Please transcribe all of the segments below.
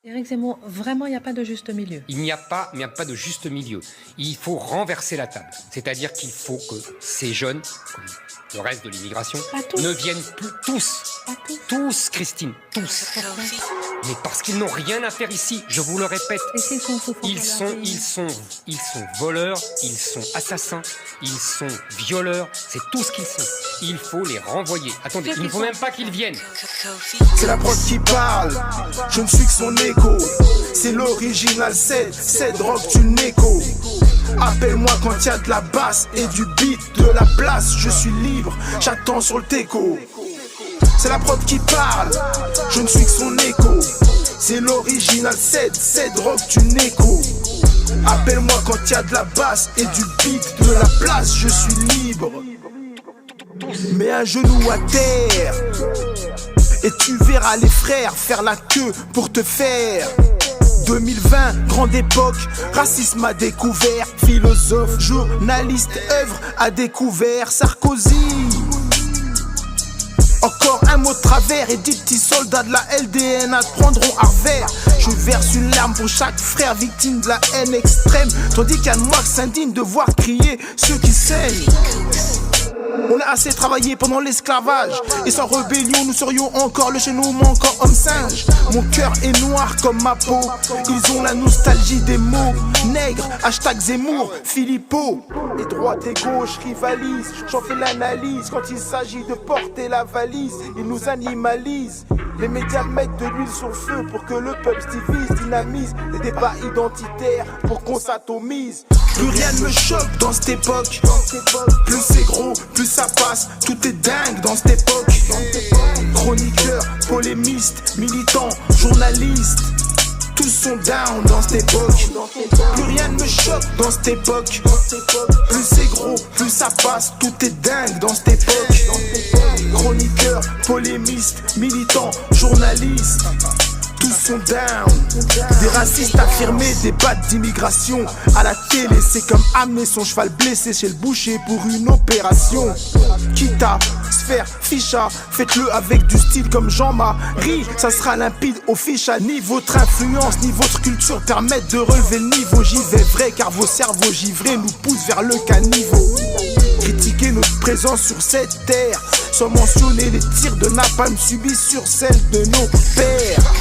Éric Zemmour, vraiment, il n'y a pas de juste milieu. Il n'y a pas de juste milieu. Il faut renverser la table. C'est-à-dire qu'il faut que ces jeunes, comme le reste de l'immigration, ne viennent plus tous. Tous, Christine, tous. Mais parce qu'ils n'ont rien à faire ici, je vous le répète. Ils sont voleurs, ils sont assassins, ils sont violeurs, c'est tout ce qu'ils sont. Il faut les renvoyer. Attendez, il ne faut même pas qu'ils viennent. C'est la prod qui parle, je ne suis que son écho. C'est l'original, c'est drogue du écho. Appelle-moi quand il y a de la basse et du beat, de la place, je suis libre, j'attends sur le teco. C'est la prod qui parle, je ne suis que son écho. C'est l'original, c'est drogue du écho. Appelle-moi quand il y a de la basse et du beat, de la place, je suis libre. Mets un genou à terre et tu verras les frères faire la queue pour te faire. 2020, grande époque, racisme à découvert. Philosophe, journaliste, œuvre à découvert. Sarkozy. Encore un mot de travers et 10 petits soldats de la LDN te prendront à revers. Je verse une larme pour chaque frère victime de la haine extrême. Tandis qu'il y a de moi qui s'indigne de voir crier ceux qui saignent. On a assez travaillé pendant l'esclavage, et sans rébellion nous serions encore le chez nous manquant homme singe. Mon cœur est noir comme ma peau, ils ont la nostalgie des mots. Nègre, hashtag Zemmour, Philippot. Et droite et gauche rivalisent, j'en fais l'analyse. Quand il s'agit de porter la valise, ils nous animalisent. Les médias mettent de l'huile sur le feu pour que le peuple se divise, dynamise les débats identitaires pour qu'on s'atomise. Plus rien ne me choque dans cette époque. Plus c'est gros, plus ça passe. Tout est dingue dans cette époque. Chroniqueurs, polémistes, militants, journalistes, tous sont down dans cette époque. Plus rien ne me choque dans cette époque. Plus c'est gros, plus ça passe. Tout est dingue dans cette époque. Chroniqueurs, polémistes, militants, journalistes, tous sont down. Des racistes affirmés, des battes d'immigration. À la télé, c'est comme amener son cheval blessé chez le boucher pour une opération. Quitte à se faire ficha, faites-le avec du style comme Jean-Marie. Ça sera limpide au ficha. Ni votre influence, ni votre culture permettent de relever le niveau. J'y vais vrai car vos cerveaux givrés nous poussent vers le caniveau. Critiquer notre présence sur cette terre sans mentionner les tirs de napalm subis sur celle de nos pères.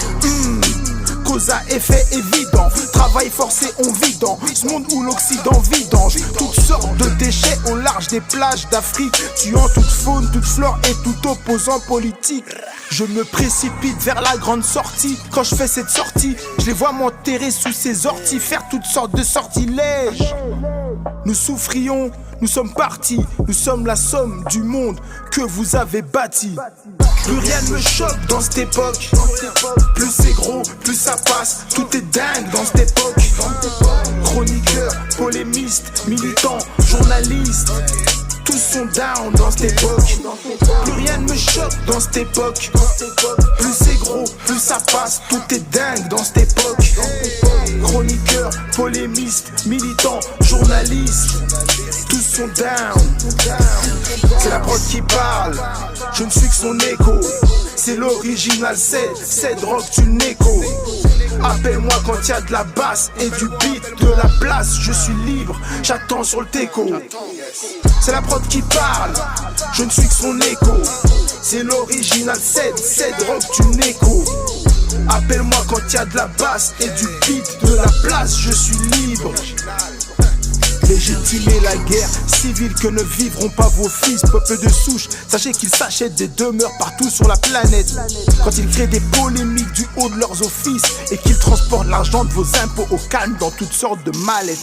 Cause à effet évident, travail forcé on vit dans ce monde où l'Occident vidange toutes sortes de déchets au large des plages d'Afrique, tuant toute faune, toute flore et tout opposant politique. Je me précipite vers la grande sortie. Quand je fais cette sortie, je les vois m'enterrer sous ces orties, faire toutes sortes de sortilèges. Nous souffrions, nous sommes partis, nous sommes la somme du monde que vous avez bâti. Plus rien ne me choque dans cette époque. Plus c'est gros, plus ça passe. Tout est dingue dans cette époque. Chroniqueurs, polémistes, militants, journalistes, tous sont down dans cette époque. Plus rien ne me choque dans cette époque. Plus c'est gros, plus ça passe. Tout est dingue dans cette époque. Chroniqueurs, polémistes, militants, journalistes, tous sont down. C'est la prod qui parle, je ne suis que son écho. C'est l'original, c'est drogue du écho. Appelle-moi quand il y a de la basse et du beat, de la place, je suis libre, j'attends sur le teco. C'est la prod qui parle, je ne suis que son écho. C'est l'original, c'est drogue du écho. Appelle-moi quand il y a de la basse et du beat, de la place, je suis libre. Légitimer la guerre civile que ne vivront pas vos fils. Peuple de souche, sachez qu'ils s'achètent des demeures partout sur la planète. Quand ils créent des polémiques du haut de leurs offices et qu'ils transportent l'argent de vos impôts au calme dans toutes sortes de mallettes.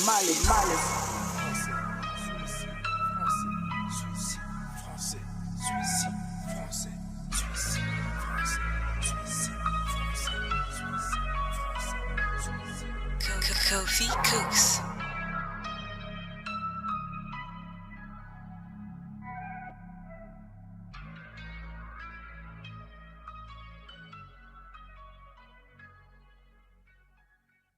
Kofi Cooks.